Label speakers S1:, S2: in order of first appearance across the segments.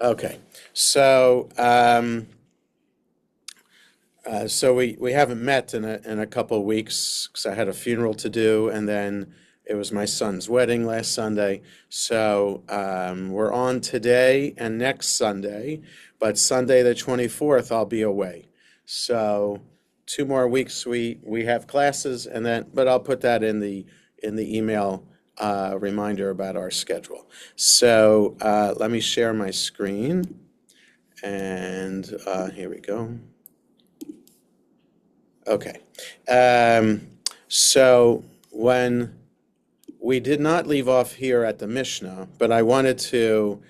S1: Okay, so we haven't met in a couple of weeks because I had a funeral to do, and then it was my son's wedding last Sunday. So we're on today and next Sunday, but Sunday the 24th I'll be away. So 2 more weeks we have classes, and then but I'll put that in the email reminder about our schedule. So let me share my screen, and here we go. Okay. So when we did not leave off here at the Mishnah, but I wanted to,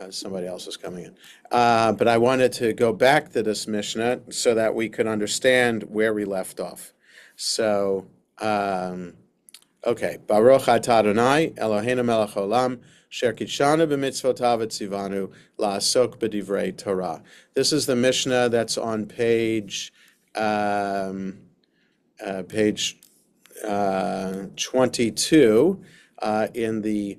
S1: somebody else is coming in, but I wanted to go back to this Mishnah so that we could understand where we left off. So, okay. Baruch atah Adonai, Eloheinu melech haolam, Sher kitshanu b'mitzvotav etzivanu la'asok b'divrei Torah. This is the Mishnah that's on page 22 in the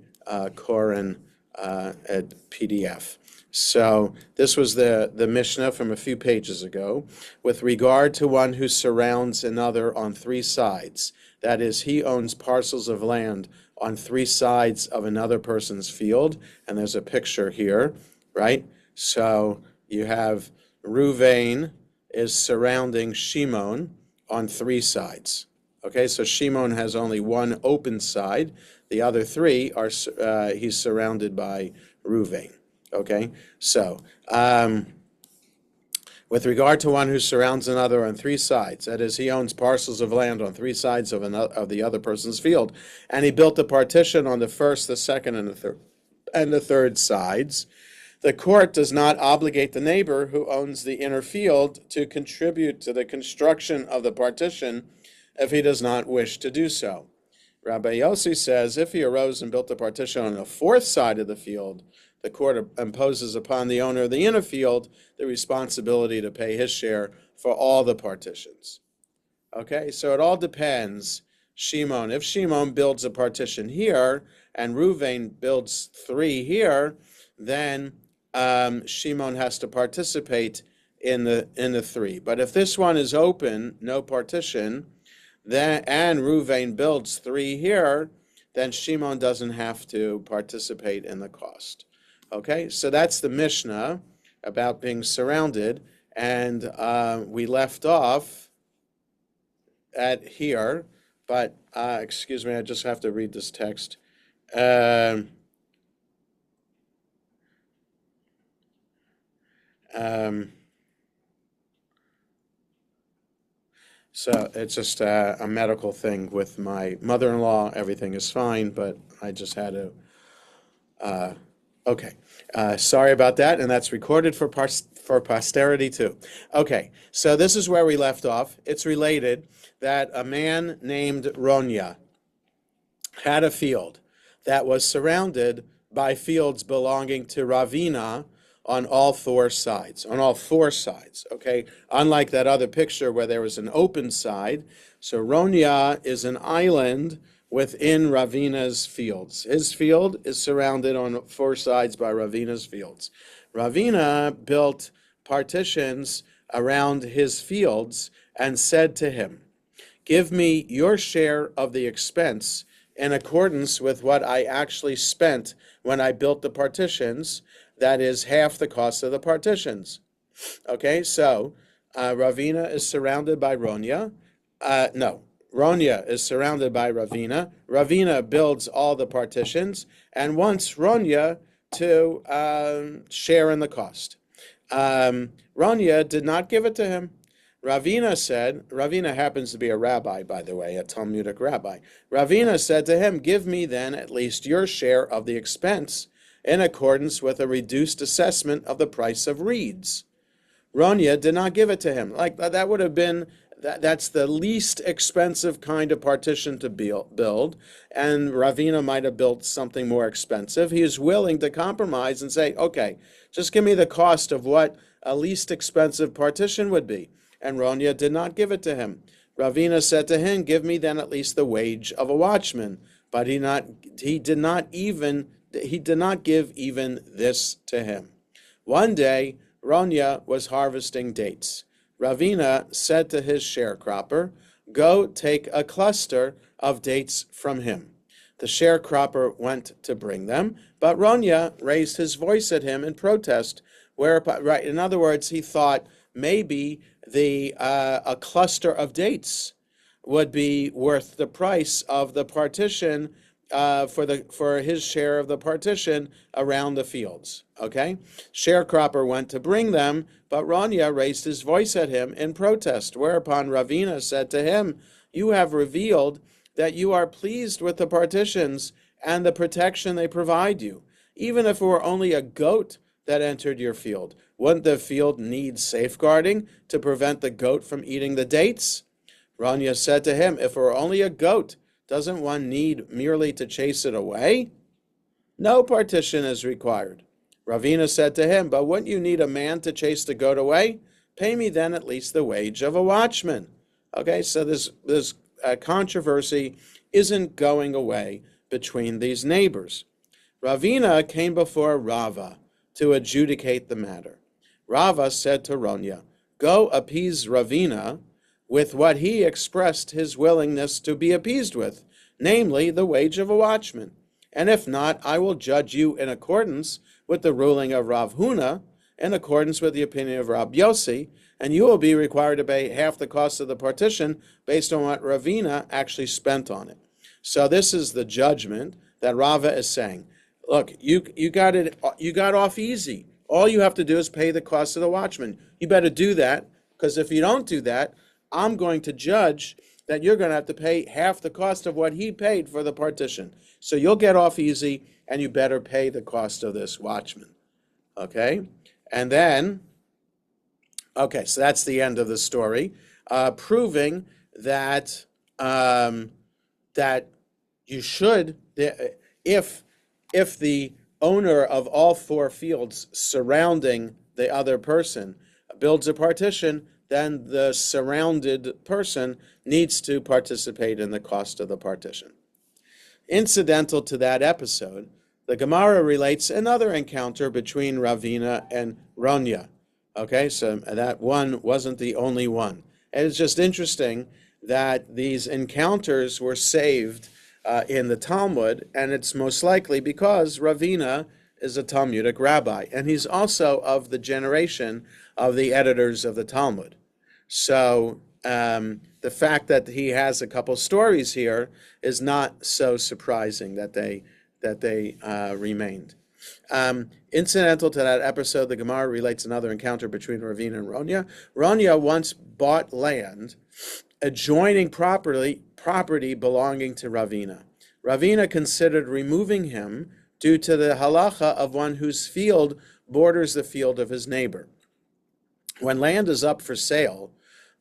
S1: Koran PDF. So this was the Mishnah from a few pages ago. With regard to one who surrounds another on three sides, that is, he owns parcels of land on three sides of another person's field, and there's a picture here, right? So you have Ruvain is surrounding Shimon on three sides. Okay, so Shimon has only one open side. The other three are he's surrounded by Ruvain. Okay, so with regard to one who surrounds another on three sides, that is, he owns parcels of land on three sides of the other person's field, and he built a partition on the first, the second, and the third sides. The court does not obligate the neighbor who owns the inner field to contribute to the construction of the partition if he does not wish to do so. Rabbi Yossi says if he arose and built a partition on the fourth side of the field, the court imposes upon the owner of the inner field the responsibility to pay his share for all the partitions. Okay, so it all depends. Shimon, if Shimon builds a partition here and Ruvain builds three here, then Shimon has to participate in the three. But if this one is open, no partition, then and Ruvain builds three here, then Shimon doesn't have to participate in the cost. Okay, so that's the Mishnah about being surrounded, and we left off at here, but excuse me, I just have to read this text. So it's just a medical thing with my mother-in-law. Everything is fine, but I just had to. Okay, sorry about that, and that's recorded for posterity too. Okay, so this is where we left off. It's related that a man named Ronya had a field that was surrounded by fields belonging to Ravina on all four sides, okay? Unlike that other picture where there was an open side, so Ronya is an island within Ravina's fields. His field is surrounded on four sides by Ravina's fields. Ravina built partitions around his fields and said to him, "Give me your share of the expense in accordance with what I actually spent when I built the partitions. That is half the cost of the partitions." Okay, so Ravina is surrounded by Ronya. Ronya is surrounded by Ravina. Ravina builds all the partitions and wants Ronya to share in the cost. Ronya did not give it to him. Ravina happens to be a rabbi, by the way, a Talmudic rabbi. Ravina said to him, "Give me then at least your share of the expense in accordance with a reduced assessment of the price of reeds." Ronya did not give it to him. Like that would have been, that's the least expensive kind of partition to build, and Ravina might have built something more expensive. He is willing to compromise and say, okay, just give me the cost of what a least expensive partition would be. And Ronya did not give it to him. Ravina said to him, "Give me then at least the wage of a watchman." but he did not give even this to him. One day, Ronya was harvesting dates. Ravina said to his sharecropper, "Go take a cluster of dates from him." The sharecropper went to bring them, but Ronya raised his voice at him in protest. Whereupon, right, in other words, he thought maybe a cluster of dates would be worth the price of the partition for his share of the partition around the fields. Okay, sharecropper went to bring them, but Ronya raised his voice at him in protest. Whereupon Ravina said to him, "You have revealed that you are pleased with the partitions and the protection they provide you. Even if it were only a goat that entered your field, wouldn't the field need safeguarding to prevent the goat from eating the dates?" Ronya said to him, "If it were only a goat, doesn't one need merely to chase it away? No partition is required." Ravina said to him, "But wouldn't you need a man to chase the goat away? Pay me then at least the wage of a watchman." Okay, so this controversy isn't going away between these neighbors. Ravina came before Rava to adjudicate the matter. Rava said to Ronya, "Go appease Ravina with what he expressed his willingness to be appeased with, namely the wage of a watchman. And if not, I will judge you in accordance with the ruling of Rav Huna, in accordance with the opinion of Rab Yossi, and you will be required to pay half the cost of the partition based on what Ravina actually spent on it." So this is the judgment that Rava is saying. Look, you got off easy. All you have to do is pay the cost of the watchman. You better do that, because if you don't do that, I'm going to judge that you're going to have to pay half the cost of what he paid for the partition. So you'll get off easy, and you better pay the cost of this watchman. Okay? And then, okay, so that's the end of the story, proving that that you should, if the owner of all four fields surrounding the other person builds a partition, then the surrounded person needs to participate in the cost of the partition. Incidental to that episode, the Gemara relates another encounter between Ravina and Ronya. Okay, so that one wasn't the only one. And it's just interesting that these encounters were saved in the Talmud, and it's most likely because Ravina is a Talmudic rabbi, and he's also of the generation of the editors of the Talmud. So the fact that he has a couple stories here is not so surprising that they remained. Incidental to that episode, the Gemara relates another encounter between Ravina and Ronya. Ronya once bought land adjoining property belonging to Ravina. Ravina considered removing him due to the halacha of one whose field borders the field of his neighbor. When land is up for sale,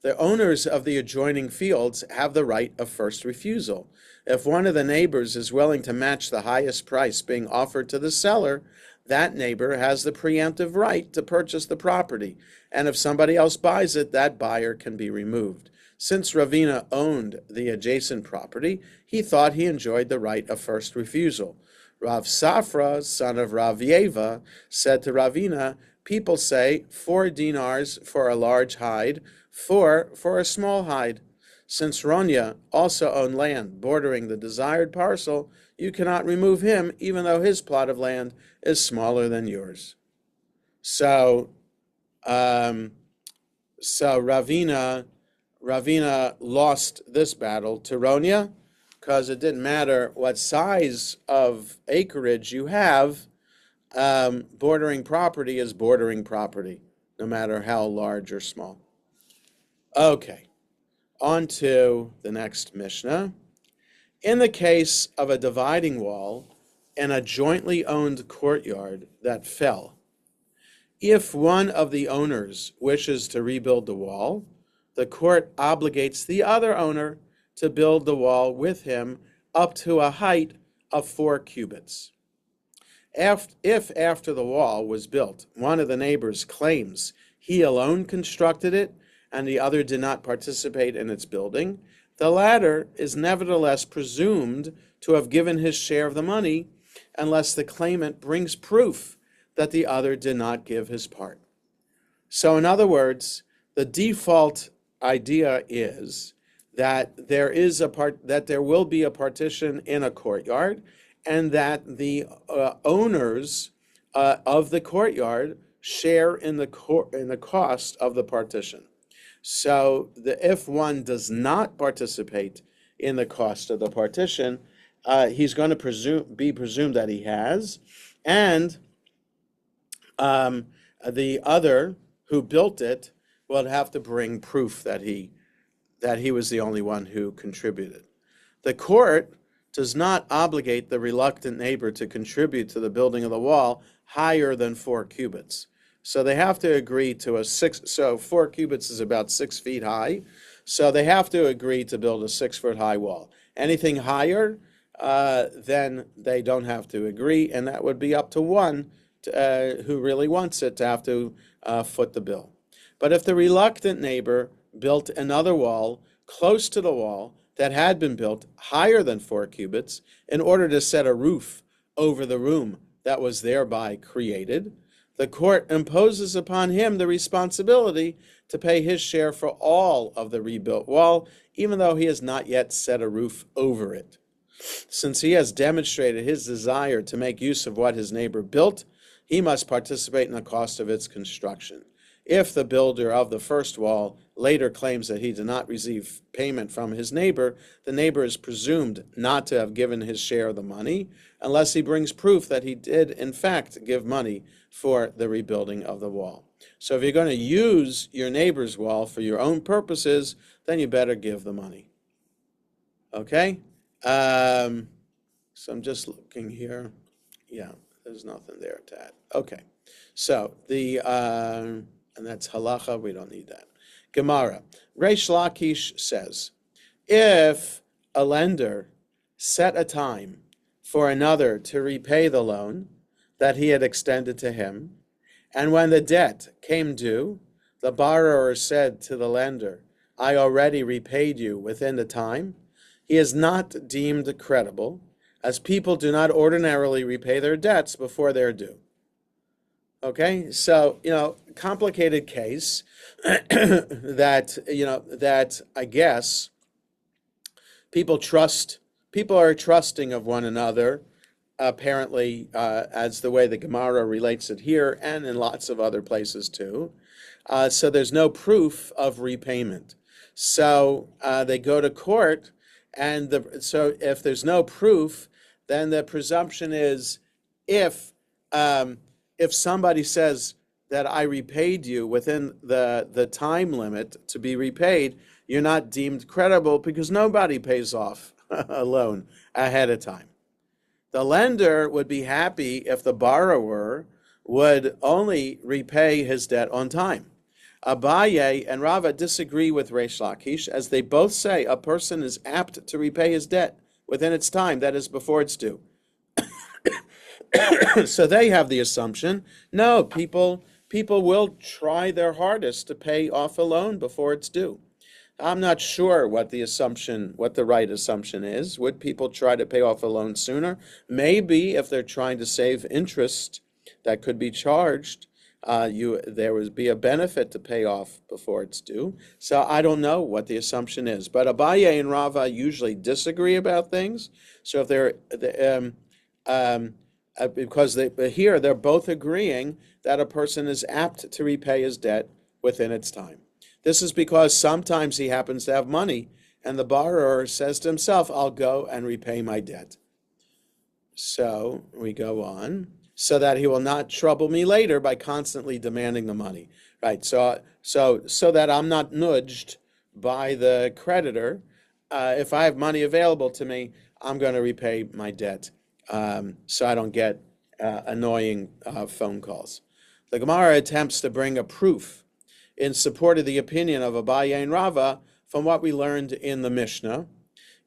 S1: the owners of the adjoining fields have the right of first refusal. If one of the neighbors is willing to match the highest price being offered to the seller, that neighbor has the preemptive right to purchase the property, and if somebody else buys it, that buyer can be removed. Since Ravina owned the adjacent property, he thought he enjoyed the right of first refusal. Rav Safra, son of Rav Yeva, said to Ravina, "People say 4 dinars for a large hide, 4 for a small hide. Since Ronya also owned land bordering the desired parcel, you cannot remove him even though his plot of land is smaller than yours." So Ravina lost this battle to Ronya because it didn't matter what size of acreage you have. Bordering property is bordering property, no matter how large or small. Okay, on to the next Mishnah. In the case of a dividing wall in a jointly owned courtyard that fell, if one of the owners wishes to rebuild the wall, the court obligates the other owner to build the wall with him up to a height of 4 cubits. If after the wall was built, one of the neighbors claims he alone constructed it and the other did not participate in its building, the latter is nevertheless presumed to have given his share of the money unless the claimant brings proof that the other did not give his part. So in other words, the default idea is that there will be a partition in a courtyard, and that the owners of the courtyard share in the cost of the partition. So if one does not participate in the cost of the partition, he's going to be presumed that he has, and the other who built it will have to bring proof that he was the only one who contributed. The court does not obligate the reluctant neighbor to contribute to the building of the wall higher than 4 cubits. So they have to agree to so 4 cubits is about 6 feet high. So they have to agree to build a 6-foot high wall. Anything higher, then they don't have to agree, and that would be up to one who really wants it to have to foot the bill. But if the reluctant neighbor built another wall close to the wall that had been built higher than 4 cubits in order to set a roof over the room that was thereby created, the court imposes upon him the responsibility to pay his share for all of the rebuilt wall, even though he has not yet set a roof over it. Since he has demonstrated his desire to make use of what his neighbor built, he must participate in the cost of its construction. If the builder of the first wall later claims that he did not receive payment from his neighbor, the neighbor is presumed not to have given his share of the money, unless he brings proof that he did, in fact, give money for the rebuilding of the wall. So if you're going to use your neighbor's wall for your own purposes, then you better give the money. Okay? So I'm just looking here. Yeah, there's nothing there to add. Okay. So and that's halacha, we don't need that. Gemara. Reish Lakish says, if a lender set a time for another to repay the loan that he had extended to him, and when the debt came due, the borrower said to the lender, I already repaid you within the time, he is not deemed credible, as people do not ordinarily repay their debts before they're due. Okay, so, complicated case that I guess people are trusting of one another, apparently, as the way the Gemara relates it here and in lots of other places too. So there's no proof of repayment. So they go to court, and so if there's no proof, then the presumption is if somebody says that I repaid you within the time limit to be repaid, you're not deemed credible because nobody pays off a loan ahead of time. The lender would be happy if the borrower would only repay his debt on time. Abaye and Rava disagree with Reish Lakish, as they both say a person is apt to repay his debt within its time, that is, before it's due. So they have the assumption, no, people will try their hardest to pay off a loan before it's due. I'm not sure what the right assumption is. Would people try to pay off a loan sooner? Maybe if they're trying to save interest that could be charged, there would be a benefit to pay off before it's due. So I don't know what the assumption is. But Abaye and Rava usually disagree about things. So if because here they're both agreeing that a person is apt to repay his debt within its time. This is because sometimes he happens to have money, and the borrower says to himself, I'll go and repay my debt. So we go on, so that he will not trouble me later by constantly demanding the money. Right, so that I'm not nudged by the creditor. If I have money available to me, I'm going to repay my debt, so I don't get annoying phone calls. The Gemara attempts to bring a proof in support of the opinion of Abaye and Rava from what we learned in the Mishnah.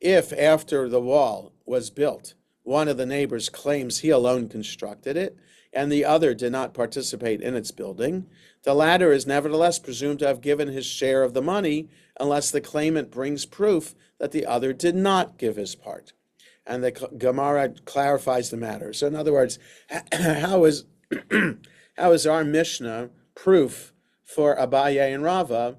S1: If after the wall was built, one of the neighbors claims he alone constructed it, and the other did not participate in its building, the latter is nevertheless presumed to have given his share of the money unless the claimant brings proof that the other did not give his part. and the Gemara clarifies the matter. So in other words, how is how is our Mishnah proof for Abaye and Rava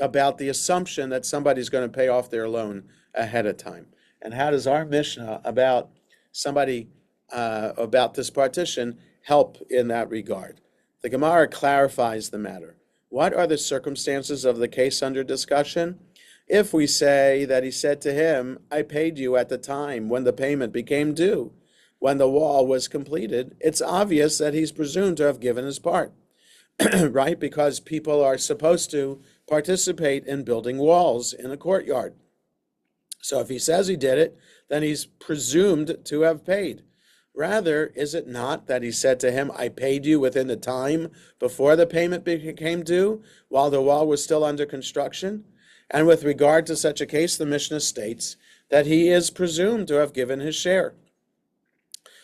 S1: about the assumption that somebody's going to pay off their loan ahead of time? And how does our Mishnah about somebody about this partition help in that regard? The Gemara clarifies the matter. What are the circumstances of the case under discussion? If we say that he said to him, I paid you at the time when the payment became due, when the wall was completed, it's obvious that he's presumed to have given his part, right? Because people are supposed to participate in building walls in a courtyard. So if he says he did it, then he's presumed to have paid. Rather, is it not that he said to him, I paid you within the time before the payment became due, while the wall was still under construction? And with regard to such a case, the Mishnah states that he is presumed to have given his share.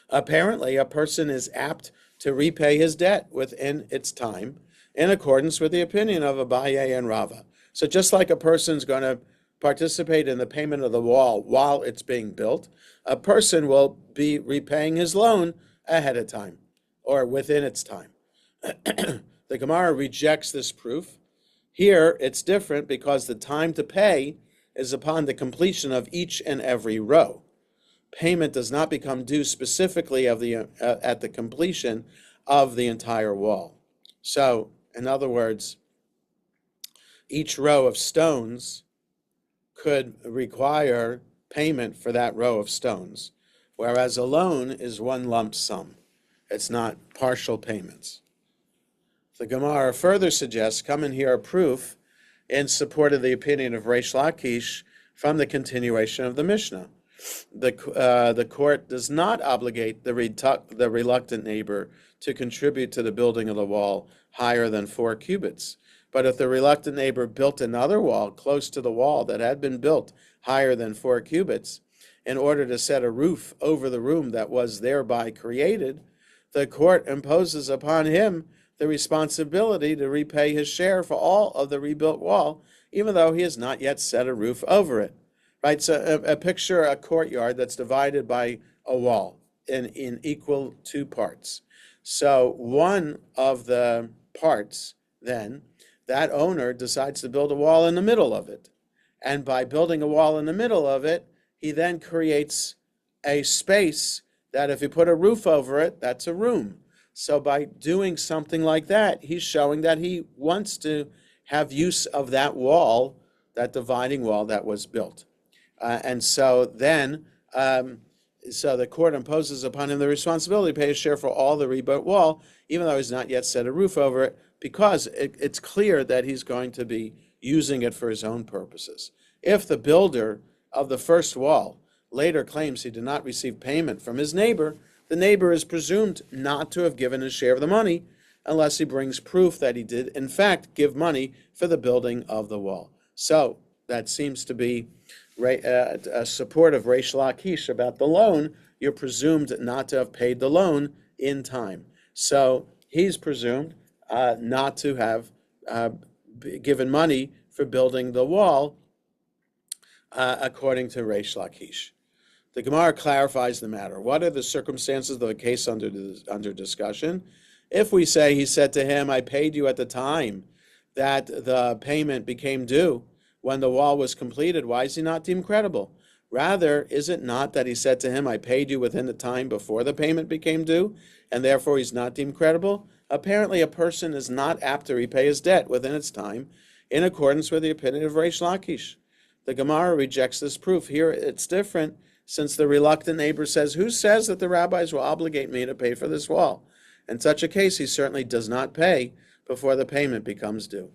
S1: Apparently, a person is apt to repay his debt within its time, in accordance with the opinion of Abaye and Rava. So just like a person's going to participate in the payment of the wall while it's being built, a person will be repaying his loan ahead of time, or within its time. The Gemara rejects this proof. Here, it's different because the time to pay is upon the completion of each and every row. Payment does not become due specifically at the completion of the entire wall. So, in other words, each row of stones could require payment for that row of stones, whereas a loan is one lump sum. It's not partial payments. The Gemara further suggests, come and hear a proof in support of the opinion of Reish Lakish from the continuation of the Mishnah. The court does not obligate the reluctant neighbor to contribute to the building of the wall higher than 4 cubits. But if the reluctant neighbor built another wall close to the wall that had been built higher than 4 cubits in order to set a roof over the room that was thereby created, the court imposes upon him the responsibility to repay his share for all of the rebuilt wall, even though he has not yet set a roof over it. Right? So picture a courtyard that's divided by a wall in equal 2 parts. So one of the parts, then, that owner decides to build a wall in the middle of it. And by building a wall in the middle of it, he then creates a space that if you put a roof over it, that's a room. So by doing something like that, he's showing that he wants to have use of that wall, that dividing wall that was built. And so then, so the court imposes upon him the responsibility to pay his share for all the rebuilt wall, even though he's not yet set a roof over it, because it's clear that he's going to be using it for his own purposes. If the builder of the first wall later claims he did not receive payment from his neighbor, the neighbor is presumed not to have given his share of the money unless he brings proof that he did, in fact, give money for the building of the wall. So that seems to be a support of Reish Lakish about the loan. You're presumed not to have paid the loan in time. So he's presumed not to have given money for building the wall, according to Reish Lakish. The Gemara clarifies the matter. What are the circumstances of the case under discussion? If we say he said to him, I paid you at the time that the payment became due, when the wall was completed, why is he not deemed credible? Rather, is it not that he said to him, I paid you within the time before the payment became due, and therefore he's not deemed credible? Apparently, a person is not apt to repay his debt within its time, in accordance with the opinion of Reish Lakish. The Gemara rejects this proof. Here, it's different, since the reluctant neighbor says, who says that the rabbis will obligate me to pay for this wall? In such a case, he certainly does not pay before the payment becomes due.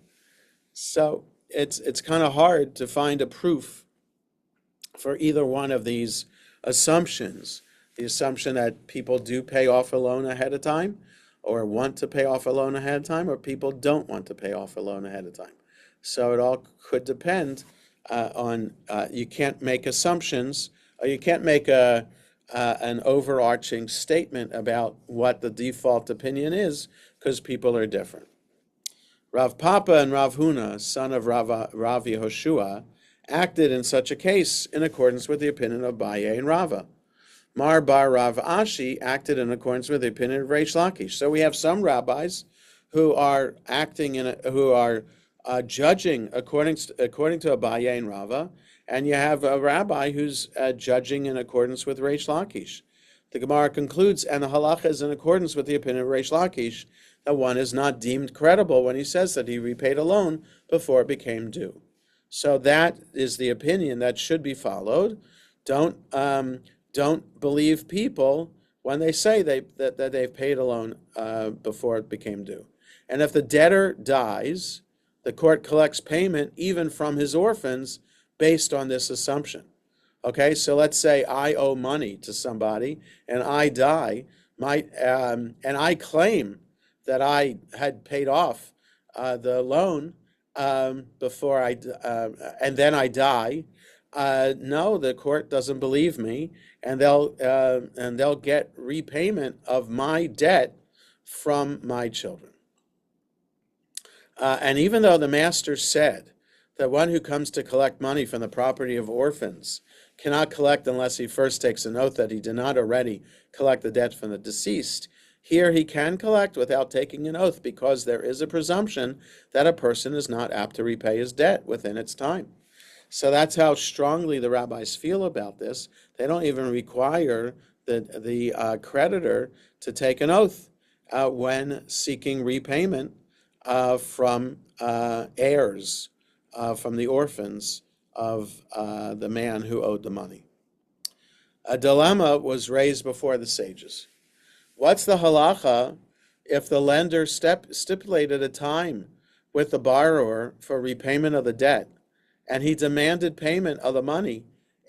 S1: So it's kind of hard to find a proof for either one of these assumptions. The assumption that people do pay off a loan ahead of time, or want to pay off a loan ahead of time, or people don't want to pay off a loan ahead of time. So it all could depend on, you can't make assumptions, or you can't make an overarching statement about what the default opinion is, because people are different. Rav Papa and Rav Huna, son of Rav Yehoshua, acted in such a case in accordance with the opinion of Abaye and Rava. Mar bar Rav Ashi acted in accordance with the opinion of Reish Lakish. So we have some rabbis who are who are judging according to Abaye and Rava, and you have a rabbi who's judging in accordance with Reish Lakish. The Gemara concludes, and the halacha is in accordance with the opinion of Reish Lakish, that one is not deemed credible when he says that he repaid a loan before it became due. So that is the opinion that should be followed. Don't believe people when they say that they've paid a loan before it became due. And if the debtor dies, the court collects payment even from his orphans based on this assumption. Okay, so let's say I owe money to somebody and I die, and I claim that I had paid off the loan before and then I die. No, the court doesn't believe me, and they'll get repayment of my debt from my children. And even though the master said that one who comes to collect money from the property of orphans cannot collect unless he first takes an oath that he did not already collect the debt from the deceased, here he can collect without taking an oath because there is a presumption that a person is not apt to repay his debt within its time. So that's how strongly the rabbis feel about this. They don't even require the creditor to take an oath when seeking repayment from heirs, from the orphans of the man who owed the money. A dilemma was raised before the sages. What's the halacha if the lender stipulated a time with the borrower for repayment of the debt, and he demanded payment of the money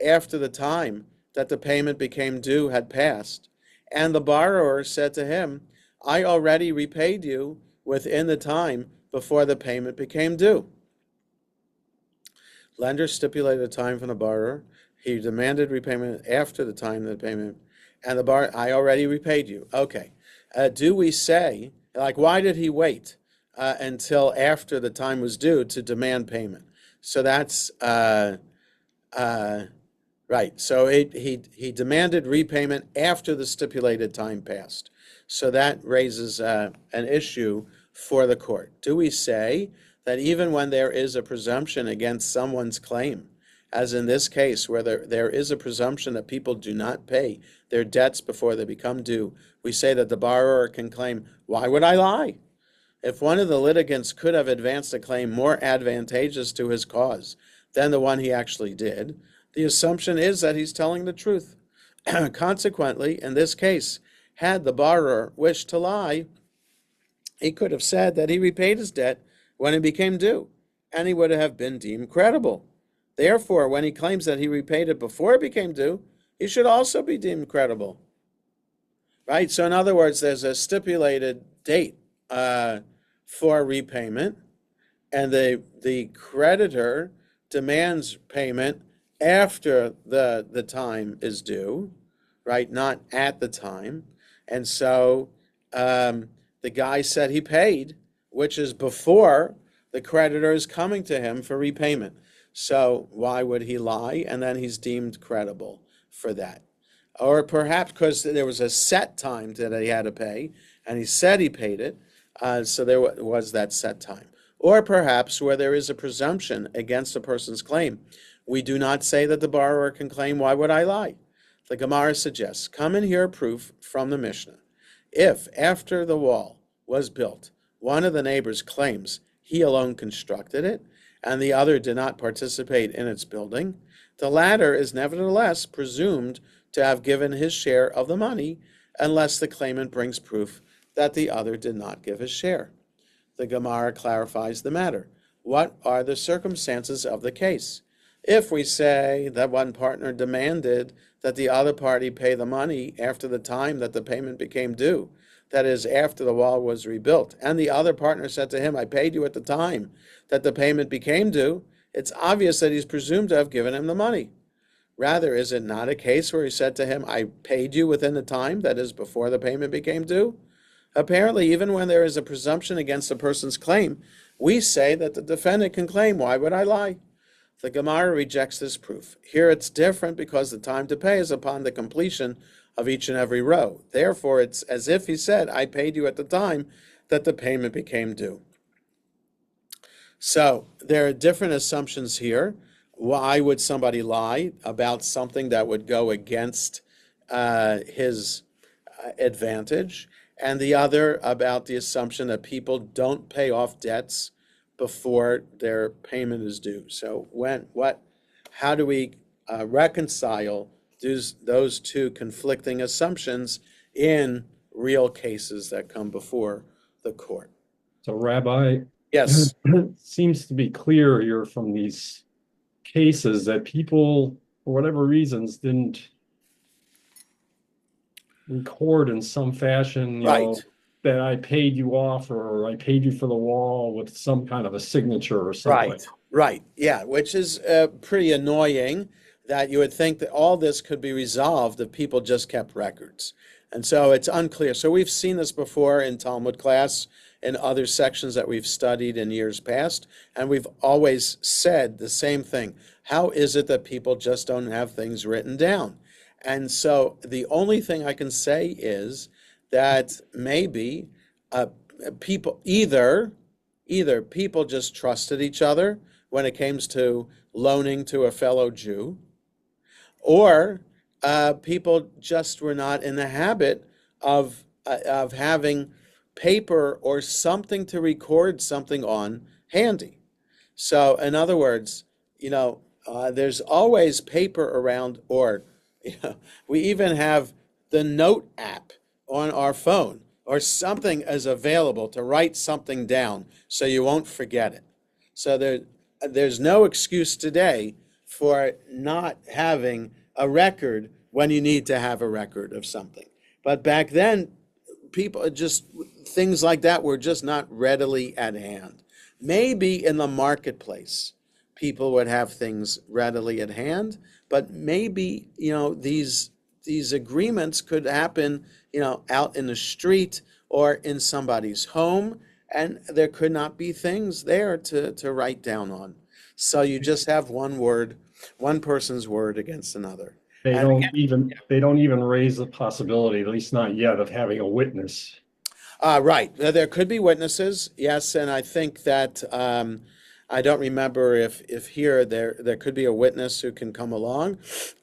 S1: after the time that the payment became due had passed, and the borrower said to him, I already repaid you within the time before the payment became due? Lender stipulated a time from the borrower. He demanded repayment after the time of the payment, and the borrower, I already repaid you. Okay. Do we say, like, why did he wait until after the time was due to demand payment? So that's right. So he demanded repayment after the stipulated time passed. So that raises an issue for the court. Do we say that even when there is a presumption against someone's claim, as in this case where there is a presumption that people do not pay their debts before they become due, we say that the borrower can claim, why would I lie? If one of the litigants could have advanced a claim more advantageous to his cause than the one he actually did, the assumption is that he's telling the truth. Consequently, in this case, had the borrower wished to lie, he could have said that he repaid his debt when it became due, and he would have been deemed credible. Therefore, when he claims that he repaid it before it became due, he should also be deemed credible. Right? So in other words, there's a stipulated date for repayment, and the creditor demands payment after the time is due, right? Not at the time. And so the guy said he paid, which is before the creditor is coming to him for repayment. So why would he lie? And then he's deemed credible for that. Or perhaps because there was a set time that he had to pay, and he said he paid it, so there was that set time. Or perhaps where there is a presumption against a person's claim, we do not say that the borrower can claim, why would I lie? The Gemara suggests, come and hear proof from the Mishnah. If, after the wall was built, one of the neighbors claims he alone constructed it, and the other did not participate in its building, the latter is nevertheless presumed to have given his share of the money, unless the claimant brings proof that the other did not give his share. The Gemara clarifies the matter. What are the circumstances of the case? If we say that one partner demanded that the other party pay the money after the time that the payment became due, that is, after the wall was rebuilt, and the other partner said to him, I paid you at the time that the payment became due, it's obvious that he's presumed to have given him the money. Rather, is it not a case where he said to him, I paid you within the time, that is, before the payment became due? Apparently, even when there is a presumption against a person's claim, we say that the defendant can claim, why would I lie? The Gemara rejects this proof. Here it's different because the time to pay is upon the completion of each and every row. Therefore, it's as if he said, I paid you at the time that the payment became due. So there are different assumptions here. Why would somebody lie about something that would go against his advantage? And the other about the assumption that people don't pay off debts before their payment is due. So how do we reconcile those two conflicting assumptions in real cases that come before the court?
S2: So, Rabbi,
S1: Yes,
S2: it seems to be clear here from these cases that people, for whatever reasons, didn't record in some fashion,
S1: right.
S2: that I paid you off or I paid you for the wall with some kind of a signature or something.
S1: Right, right. Yeah, which is pretty annoying that you would think that all this could be resolved if people just kept records. And so it's unclear. So we've seen this before in Talmud class and other sections that we've studied in years past, and we've always said the same thing. How is it that people just don't have things written down? And so the only thing I can say is that maybe people either people just trusted each other when it came to loaning to a fellow Jew, or people just were not in the habit of having paper or something to record something on handy. So, in other words, there's always paper around, or we even have the note app on our phone, or something is available to write something down so you won't forget it. So there's no excuse today for not having a record when you need to have a record of something. But back then, things like that were just not readily at hand. Maybe in the marketplace, people would have things readily at hand, but maybe, these agreements could happen, out in the street or in somebody's home, and there could not be things there to write down on. So you just have one person's word against another.
S2: They
S1: And
S2: don't even they don't even raise the possibility, at least not yet, of having a witness.
S1: right. There could be witnesses, yes, and I think that I don't remember if here there could be a witness who can come along.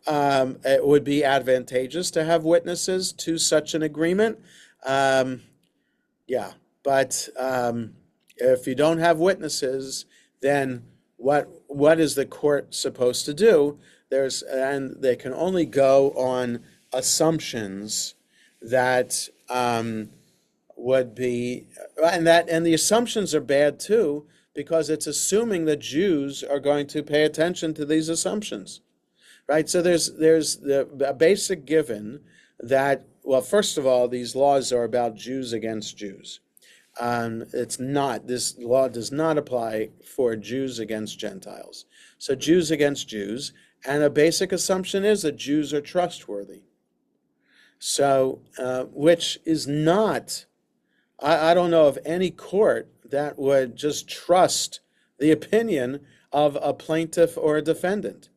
S1: It would be advantageous to have witnesses to such an agreement. Um, yeah, but if you don't have witnesses, then what is the court supposed to do? And they can only go on assumptions that would be, and the assumptions are bad too, because it's assuming that Jews are going to pay attention to these assumptions, right? So there's a basic given that, well, first of all, these laws are about Jews against Jews. This law does not apply for Jews against Gentiles. So Jews against Jews, and a basic assumption is that Jews are trustworthy. So, which is not, I don't know of any court that would just trust the opinion of a plaintiff or a defendant.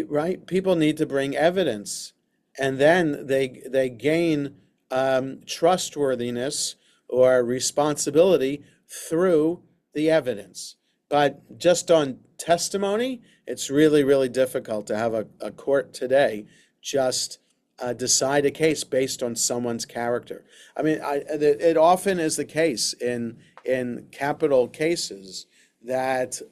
S1: Right? People need to bring evidence, and then they gain trustworthiness or responsibility through the evidence. But just on testimony, it's really, really difficult to have a court today just decide a case based on someone's character. I mean, it often is the case in capital cases that,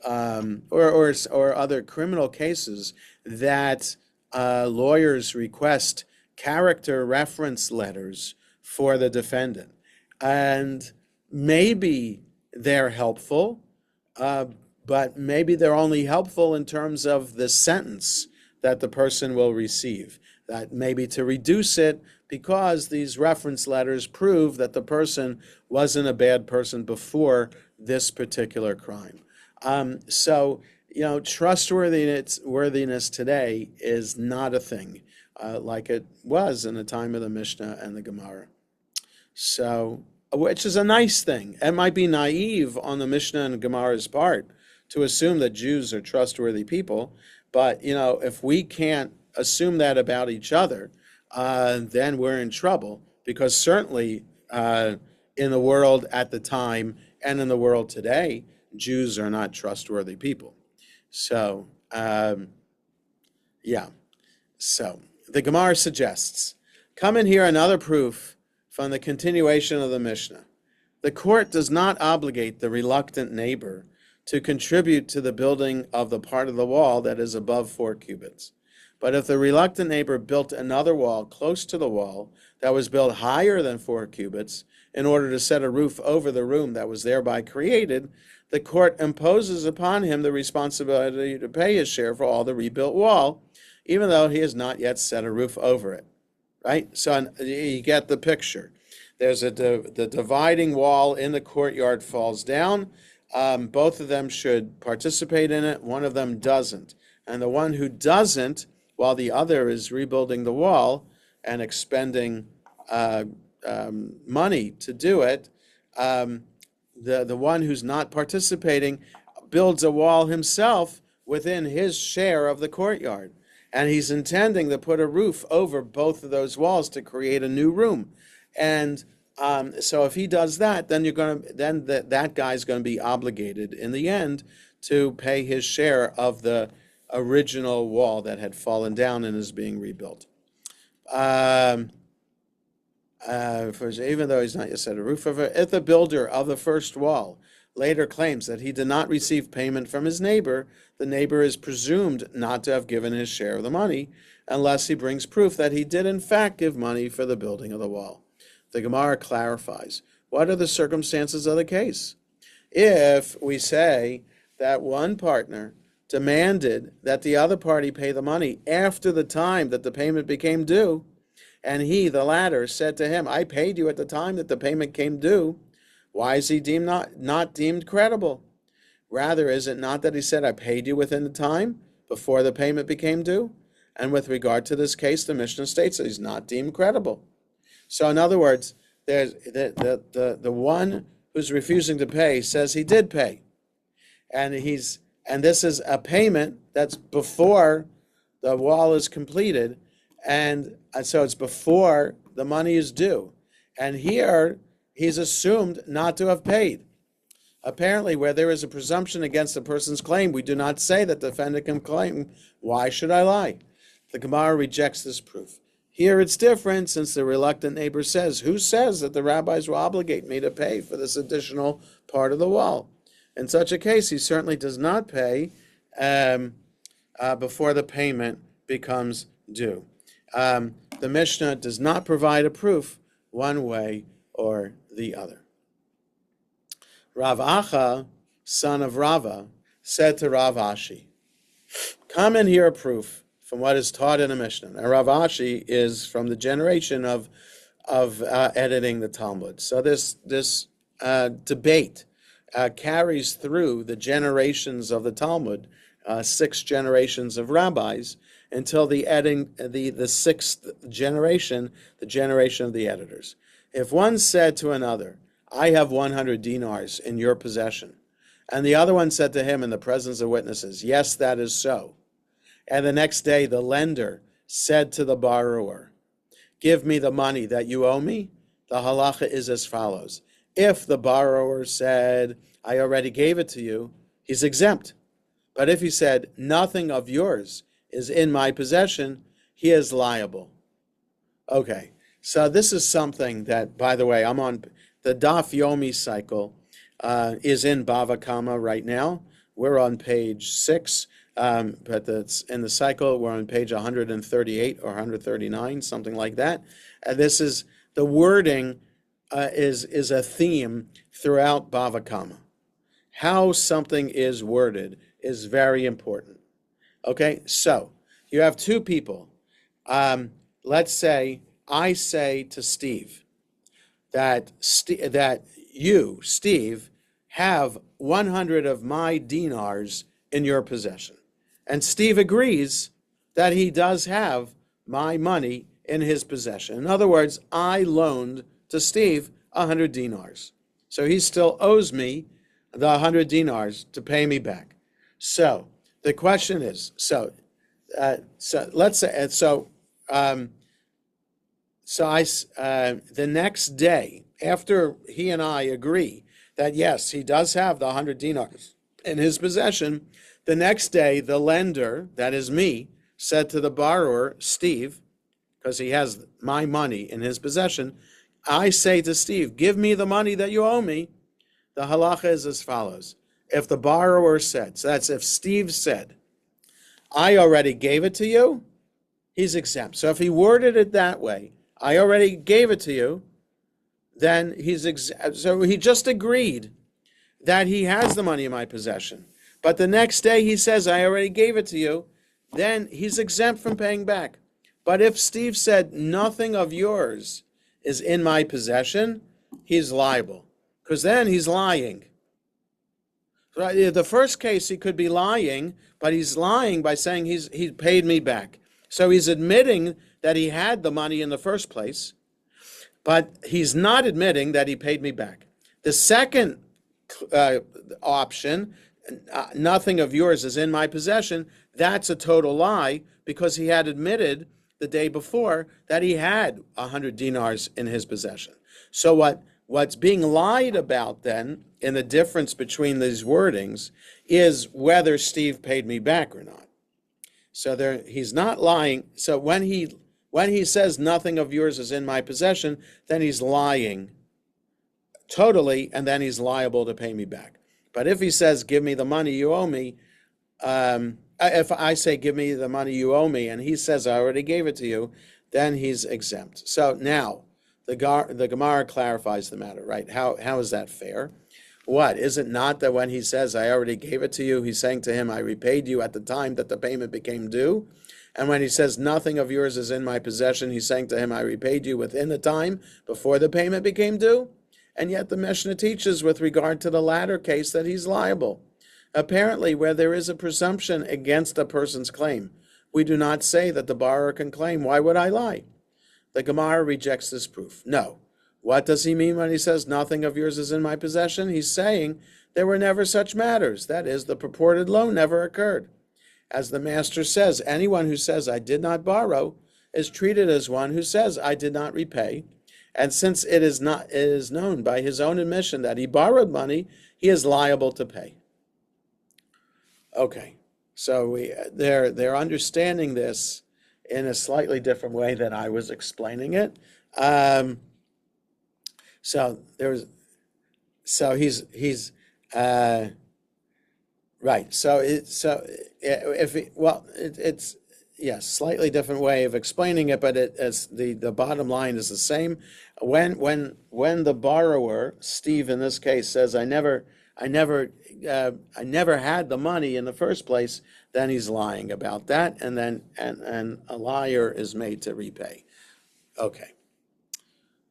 S1: or other criminal cases, that lawyers request character reference letters for the defendant. And maybe they're helpful, but maybe they're only helpful in terms of the sentence that the person will receive. That maybe to reduce it, because these reference letters prove that the person wasn't a bad person before this particular crime. So, trustworthiness today is not a thing like it was in the time of the Mishnah and the Gemara. So, which is a nice thing. It might be naive on the Mishnah and Gemara's part to assume that Jews are trustworthy people. But, if we can't assume that about each other, then we're in trouble, because certainly in the world at the time and in the world today, Jews are not trustworthy people. So, yeah. So the Gemara suggests, come in here another proof from the continuation of the Mishnah. The court does not obligate the reluctant neighbor to contribute to the building of the part of the wall that is above 4 cubits. But if the reluctant neighbor built another wall close to the wall that was built higher than 4 cubits in order to set a roof over the room that was thereby created, the court imposes upon him the responsibility to pay his share for all the rebuilt wall, even though he has not yet set a roof over it. Right? So you get the picture. There's the dividing wall in the courtyard falls down. Both of them should participate in it. One of them doesn't. And the one who doesn't, while the other is rebuilding the wall and expending money to do it, the one who's not participating builds a wall himself within his share of the courtyard. And he's intending to put a roof over both of those walls to create a new room. And so if he does that, then that guy's going to be obligated in the end to pay his share of the original wall that had fallen down and is being rebuilt. Even though he's not yet set a roof over it, if the builder of the first wall later claims that he did not receive payment from his neighbor, the neighbor is presumed not to have given his share of the money, unless he brings proof that he did in fact give money for the building of the wall. The Gemara clarifies, what are the circumstances of the case? If we say that one partner demanded that the other party pay the money after the time that the payment became due, and he, the latter, said to him, I paid you at the time that the payment came due, why is he deemed not deemed credible? Rather, is it not that he said, I paid you within the time before the payment became due? And with regard to this case, the Mishnah states that he's not deemed credible. So in other words, there's the one who's refusing to pay says he did pay. And this is a payment that's before the wall is completed, and so it's before the money is due. And here he's assumed not to have paid. Apparently, where there is a presumption against a person's claim, we do not say that the defendant can claim, why should I lie? The Gemara rejects this proof. Here it's different, since the reluctant neighbor says, who says that the rabbis will obligate me to pay for this additional part of the wall? In such a case, he certainly does not pay before the payment becomes due. The Mishnah does not provide a proof one way or the other. Rav Acha, son of Rava, said to Rav Ashi, come and hear a proof from what is taught in the Mishnah. Now, Rav Ashi is from the generation of editing the Talmud. So this debate carries through the generations of the Talmud, 6 generations of rabbis, until the 6th generation, the generation of the editors. If one said to another, I have 100 dinars in your possession, and the other one said to him in the presence of witnesses, yes, that is so. And the next day the lender said to the borrower, give me the money that you owe me, the halacha is as follows. If the borrower said, I already gave it to you, he's exempt. But if he said, nothing of yours is in my possession, he is liable. Okay, so this is something that, by the way, I'm on the Daf Yomi cycle, is in Bava Kama right now. We're on page 6, but that's in the cycle, we're on page 138 or 139, something like that. This is, the wording is a theme throughout Bava Kama. How something is worded is very important. Okay, so you have 2 people. Let's say I say to Steve that you, Steve, have 100 of my dinars in your possession. And Steve agrees that he does have my money in his possession. In other words, I loaned to Steve 100 dinars. So he still owes me the 100 dinars to pay me back. So the question is, so let's say, um, the next day, after he and I agree that yes, he does have the 100 dinars in his possession, the next day, the lender, that is me, said to the borrower, Steve, because he has my money in his possession, I say to Steve, give me the money that you owe me. The halacha is as follows. If the borrower said, so that's if Steve said, I already gave it to you, he's exempt. So if he worded it that way, I already gave it to you, then he's exempt. So he just agreed that he has the money in my possession. But the next day he says, I already gave it to you, then he's exempt from paying back. But if Steve said, nothing of yours is in my possession, he's liable. Because then he's lying. The first case, he could be lying, but he's lying by saying he paid me back. So he's admitting that he had the money in the first place, but he's not admitting that he paid me back. The second option, nothing of yours is in my possession, that's a total lie because he had admitted the day before that he had 100 dinars in his possession. So what's being lied about then, in the difference between these wordings, is whether Steve paid me back or not. So he's not lying. So when he says nothing of yours is in my possession, then he's lying totally, and then he's liable to pay me back. But if he says, give me the money you owe me, if I say, give me the money you owe me, and he says, I already gave it to you, then he's exempt. So now, the Gemara clarifies the matter, right? How is that fair? What? Is it not that when he says, I already gave it to you, he's saying to him, I repaid you at the time that the payment became due? And when he says, nothing of yours is in my possession, he's saying to him, I repaid you within the time before the payment became due? And yet the Mishnah teaches with regard to the latter case that he's liable. Apparently, where there is a presumption against a person's claim, we do not say that the borrower can claim, why would I lie? The Gemara rejects this proof. No. What does he mean when he says, nothing of yours is in my possession? He's saying there were never such matters. That is, the purported loan never occurred. As the master says, anyone who says, I did not borrow, is treated as one who says, I did not repay. And since it is known by his own admission that he borrowed money, he is liable to pay. Okay, so they're understanding this in a slightly different way than I was explaining it. He's right. It's yes, slightly different way of explaining it, but the bottom line is the same. When the borrower, Steve in this case, says I never had the money in the first place, then he's lying about that, and a liar is made to repay. Okay.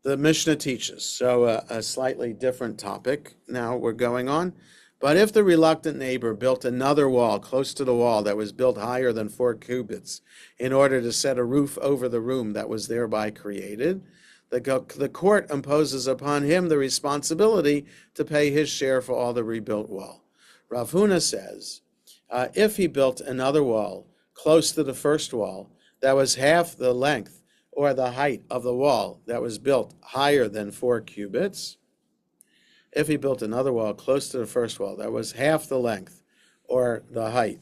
S1: The Mishnah teaches, so a slightly different topic now we're going on. But if the reluctant neighbor built another wall close to the wall that was built higher than 4 cubits in order to set a roof over the room that was thereby created, the court imposes upon him the responsibility to pay his share for all the rebuilt wall. Rav Huna says, if he built another wall close to the first wall that was half the length or the height of the wall that was built higher than 4 cubits, if he built another wall close to the first wall that was half the length or the height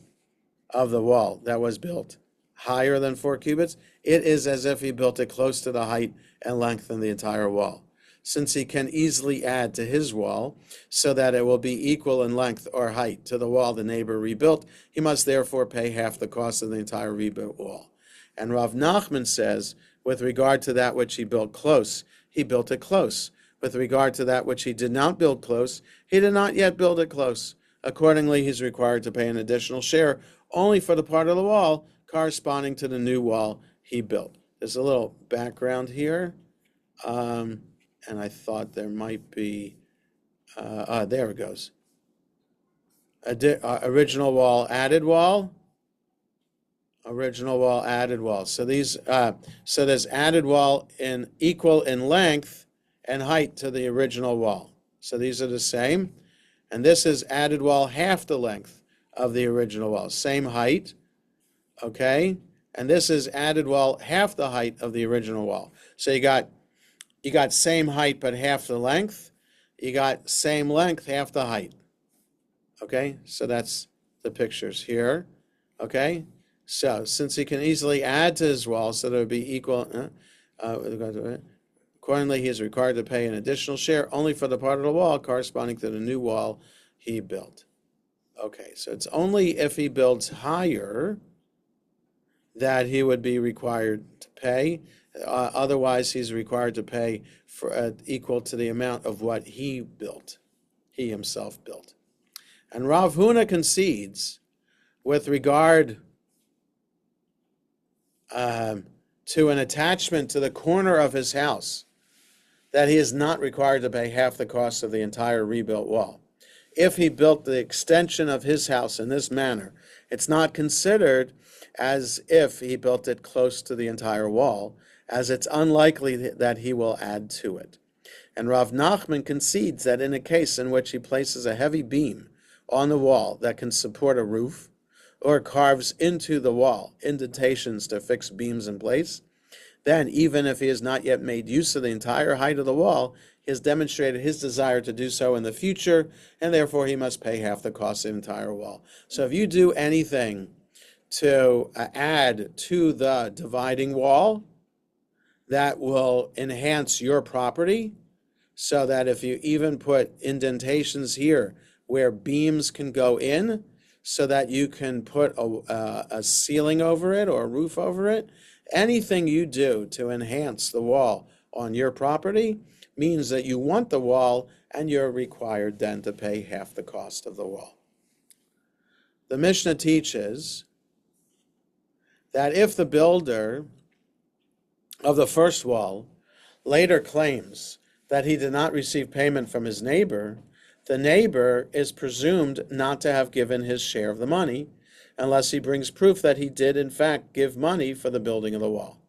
S1: of the wall that was built higher than 4 cubits, it is as if he built it close to the height and length of the entire wall. Since he can easily add to his wall so that it will be equal in length or height to the wall the neighbor rebuilt, he must therefore pay half the cost of the entire rebuilt wall. And Rav Nachman says, with regard to that which he built close, he built it close. With regard to that which he did not build close, he did not yet build it close. Accordingly, he's required to pay an additional share only for the part of the wall corresponding to the new wall he built. There's a little background here, and I thought there might be, there it goes. Original wall, added wall. Original wall, added wall. So there's added wall equal in length and height to the original wall. So these are the same. And this is added wall half the length of the original wall. Same height, okay? And this is added wall, half the height of the original wall. So you got same height but half the length. You got same length, half the height. Okay, so that's the pictures here. Okay, so since he can easily add to his wall so that it would be equal, accordingly he is required to pay an additional share only for the part of the wall corresponding to the new wall he built. Okay, so it's only if he builds higher that he would be required to pay. Otherwise, he's required to pay for equal to the amount of what he built, he himself built. And Rav Huna concedes with regard to an attachment to the corner of his house that he is not required to pay half the cost of the entire rebuilt wall. If he built the extension of his house in this manner, it's not considered as if he built it close to the entire wall, as it's unlikely that he will add to it. And Rav Nachman concedes that in a case in which he places a heavy beam on the wall that can support a roof, or carves into the wall indentations to fix beams in place, then even if he has not yet made use of the entire height of the wall, he has demonstrated his desire to do so in the future, and therefore he must pay half the cost of the entire wall. So if you do anything to add to the dividing wall that will enhance your property, so that if you even put indentations here where beams can go in, so that you can put a ceiling over it or a roof over it, anything you do to enhance the wall on your property means that you want the wall and you're required then to pay half the cost of the wall. The Mishnah teaches that if the builder of the first wall later claims that he did not receive payment from his neighbor, the neighbor is presumed not to have given his share of the money unless he brings proof that he did in fact give money for the building of the wall.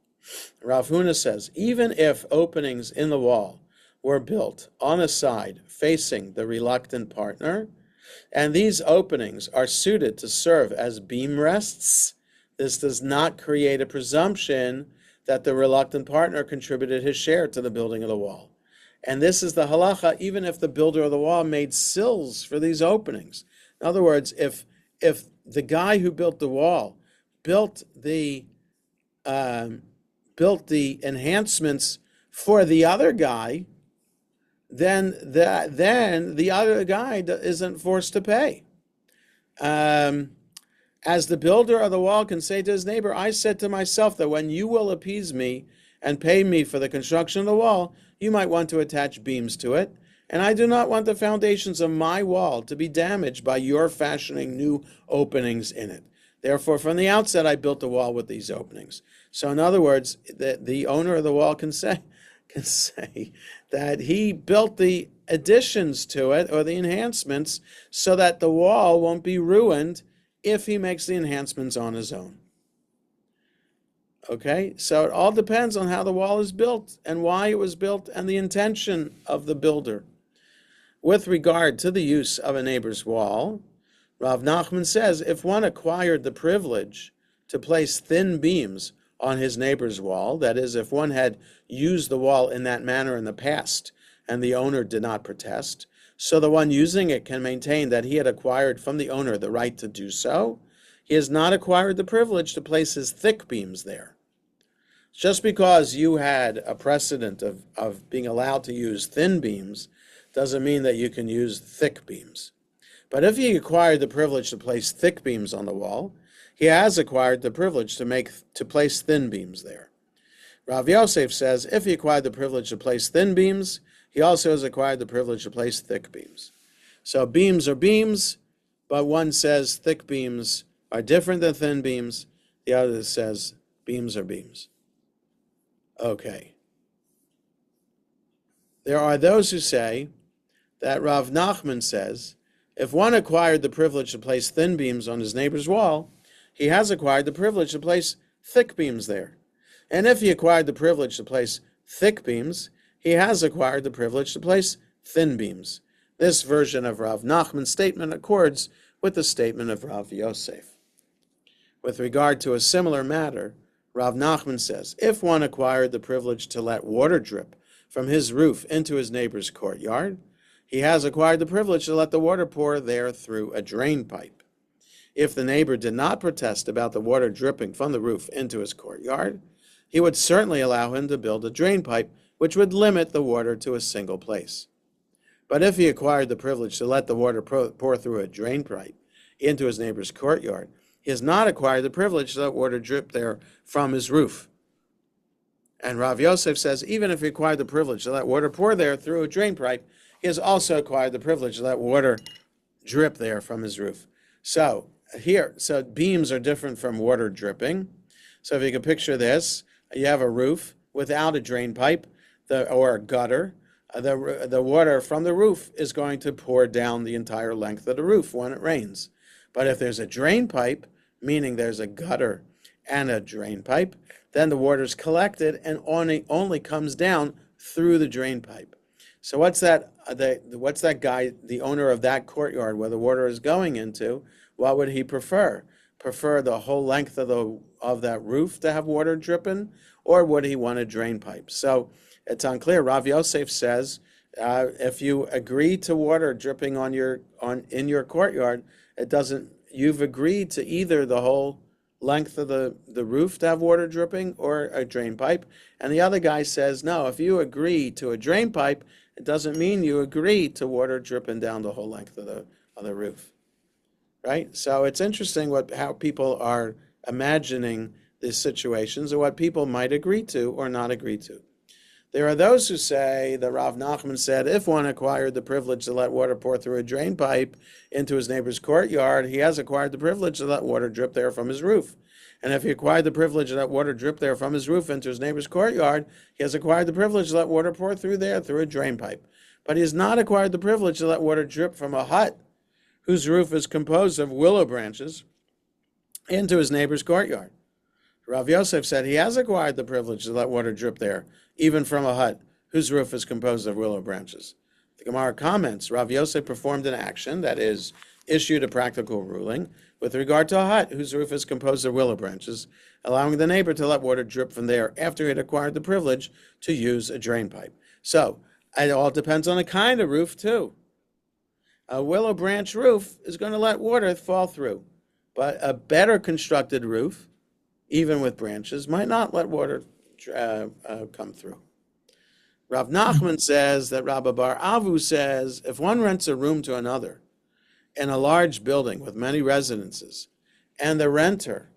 S1: Rav Huna says, even if openings in the wall were built on a side facing the reluctant partner, and these openings are suited to serve as beam rests, this does not create a presumption that the reluctant partner contributed his share to the building of the wall. And this is the halacha even if the builder of the wall made sills for these openings. In other words, if the guy who built the wall built the enhancements for the other guy, then the other guy isn't forced to pay. As the builder of the wall can say to his neighbor, I said to myself that when you will appease me and pay me for the construction of the wall, you might want to attach beams to it, and I do not want the foundations of my wall to be damaged by your fashioning new openings in it. Therefore, from the outset, I built the wall with these openings. So in other words, the owner of the wall can say that he built the additions to it or the enhancements so that the wall won't be ruined if he makes the enhancements on his own. Okay, so it all depends on how the wall is built and why it was built and the intention of the builder. With regard to the use of a neighbor's wall, Rav Nachman says if one acquired the privilege to place thin beams on his neighbor's wall, that is, if one had used the wall in that manner in the past and the owner did not protest, so the one using it can maintain that he had acquired from the owner the right to do so, he has not acquired the privilege to place his thick beams there. Just because you had a precedent of being allowed to use thin beams doesn't mean that you can use thick beams. But if he acquired the privilege to place thick beams on the wall, he has acquired the privilege to place thin beams there. Rav Yosef says if he acquired the privilege to place thin beams, he also has acquired the privilege to place thick beams. So beams are beams, but one says thick beams are different than thin beams. The other says beams are beams. Okay. There are those who say that Rav Nachman says if one acquired the privilege to place thin beams on his neighbor's wall, he has acquired the privilege to place thick beams there. And if he acquired the privilege to place thick beams, he has acquired the privilege to place thin beams. This version of Rav Nachman's statement accords with the statement of Rav Yosef. With regard to a similar matter, Rav Nachman says, if one acquired the privilege to let water drip from his roof into his neighbor's courtyard, he has acquired the privilege to let the water pour there through a drain pipe. If the neighbor did not protest about the water dripping from the roof into his courtyard, he would certainly allow him to build a drain pipe which would limit the water to a single place. But if he acquired the privilege to let the water pour through a drain pipe into his neighbor's courtyard, he has not acquired the privilege to let water drip there from his roof. And Rav Yosef says, even if he acquired the privilege to let water pour there through a drain pipe, he has also acquired the privilege to let water drip there from his roof. So beams are different from water dripping. So if you can picture this, you have a roof without a drain pipe or a gutter. The water from the roof is going to pour down the entire length of the roof when it rains. But if there's a drain pipe, meaning there's a gutter and a drain pipe, then the water's collected and only comes down through the drain pipe. So what's that guy, the owner of that courtyard where the water is going into, what would he prefer? Prefer the whole length of that roof to have water dripping, or would he want a drain pipe? So it's unclear. Rav Yosef says, if you agree to water dripping in your courtyard, you've agreed to either the whole length of the roof to have water dripping or a drain pipe. And the other guy says, no, if you agree to a drain pipe, it doesn't mean you agree to water dripping down the whole length of the roof. Right? So it's interesting how people are imagining these situations and what people might agree to or not agree to. There are those who say that Rav Nachman said, if one acquired the privilege to let water pour through a drain pipe into his neighbor's courtyard, he has acquired the privilege to let water drip there from his roof. And if he acquired the privilege to let water drip there from his roof into his neighbor's courtyard, he has acquired the privilege to let water pour through a drain pipe. But he has not acquired the privilege to let water drip from a hut whose roof is composed of willow branches into his neighbor's courtyard. Rav Yosef said he has acquired the privilege to let water drip there, even from a hut whose roof is composed of willow branches. The Gemara comments, Rav Yosef performed an action, that is, issued a practical ruling, with regard to a hut whose roof is composed of willow branches, allowing the neighbor to let water drip from there after he had acquired the privilege to use a drain pipe. So, it all depends on the kind of roof, too. A willow branch roof is going to let water fall through, but a better constructed roof, even with branches, might not let water come through. Rav Nachman says that Rabbi Bar Avu says, if one rents a room to another in a large building with many residences, and the renter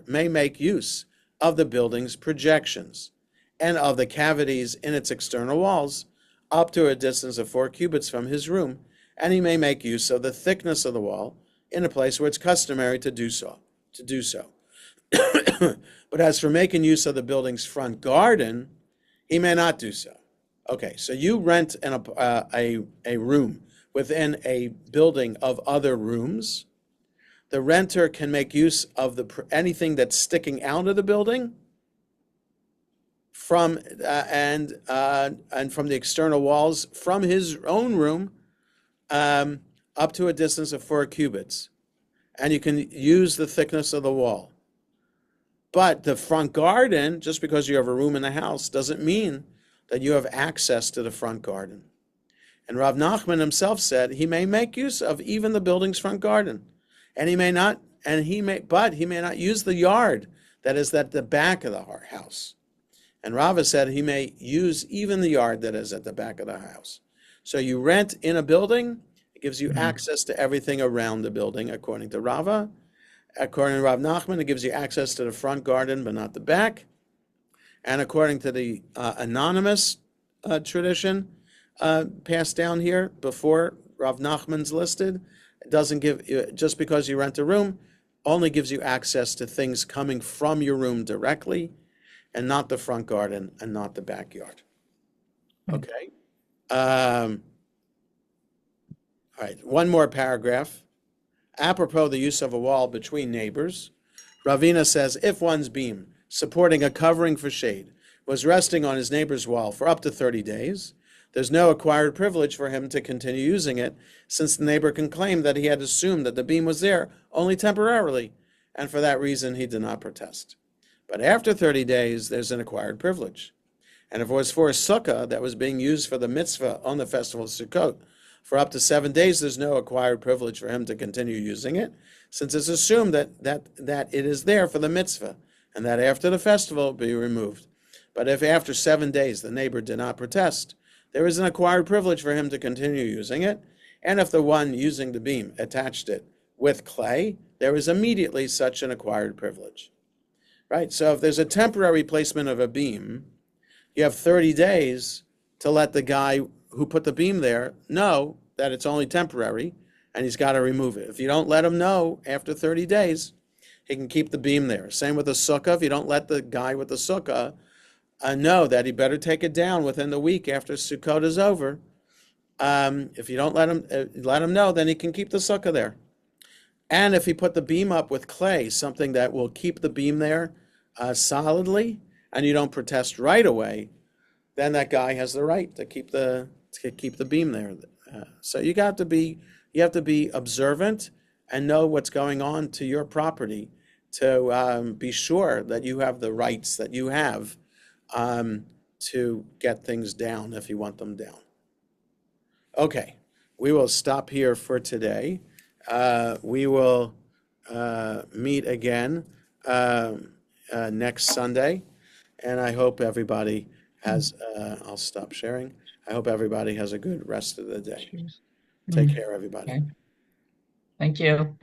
S1: may make use of the building's projections and of the cavities in its external walls up to a distance of 4 cubits from his room, and he may make use of the thickness of the wall in a place where it's customary to do so. But as for making use of the building's front garden, he may not do so. Okay, so you rent a room within a building of other rooms. The renter can make use of anything that's sticking out of the building from and from the external walls from his own room up to a distance of 4 cubits, and you can use the thickness of the wall. But the front garden, just because you have a room in the house, doesn't mean that you have access to the front garden. And Rav Nachman himself said he may make use of even the building's front garden, and he may not use the yard that is at the back of the house. And Rava said he may use even the yard that is at the back of the house. So you rent in a building, it gives you access to everything around the building, according to Rava. According to Rav Nachman, it gives you access to the front garden, but not the back. And according to the anonymous tradition passed down here before Rav Nachman's listed, it doesn't give, just because you rent a room, only gives you access to things coming from your room directly, and not the front garden and not the backyard. Okay. All right, one more paragraph. Apropos the use of a wall between neighbors, Ravina says, if one's beam supporting a covering for shade was resting on his neighbor's wall for up to 30 days, There's no acquired privilege for him to continue using it, since the neighbor can claim that he had assumed that the beam was there only temporarily, and for that reason he did not protest. But after 30 days, there's an acquired privilege. And if it was for a sukkah that was being used for the mitzvah on the festival of Sukkot, for up to 7 days, there's no acquired privilege for him to continue using it, since it's assumed that it is there for the mitzvah, and that after the festival it be removed. But if after 7 days the neighbor did not protest, there is an acquired privilege for him to continue using it, and if the one using the beam attached it with clay, there is immediately such an acquired privilege. Right? So if there's a temporary placement of a beam, you have 30 days to let the guy who put the beam there know that it's only temporary, and he's got to remove it. If you don't let him know after 30 days, he can keep the beam there. Same with the sukkah. If you don't let the guy with the sukkah know that he better take it down within the week after Sukkot is over, if you don't let him know, then he can keep the sukkah there. And if he put the beam up with clay, something that will keep the beam there solidly, and you don't protest right away, then that guy has the right to keep the beam there. So you have to be observant and know what's going on to your property to be sure that you have the rights that you have to get things down if you want them down. Okay, we will stop here for today. We will meet again next Sunday, and I hope everybody has, I'll stop sharing. I hope everybody has a good rest of the day. Take care, everybody.
S3: Okay. Thank you.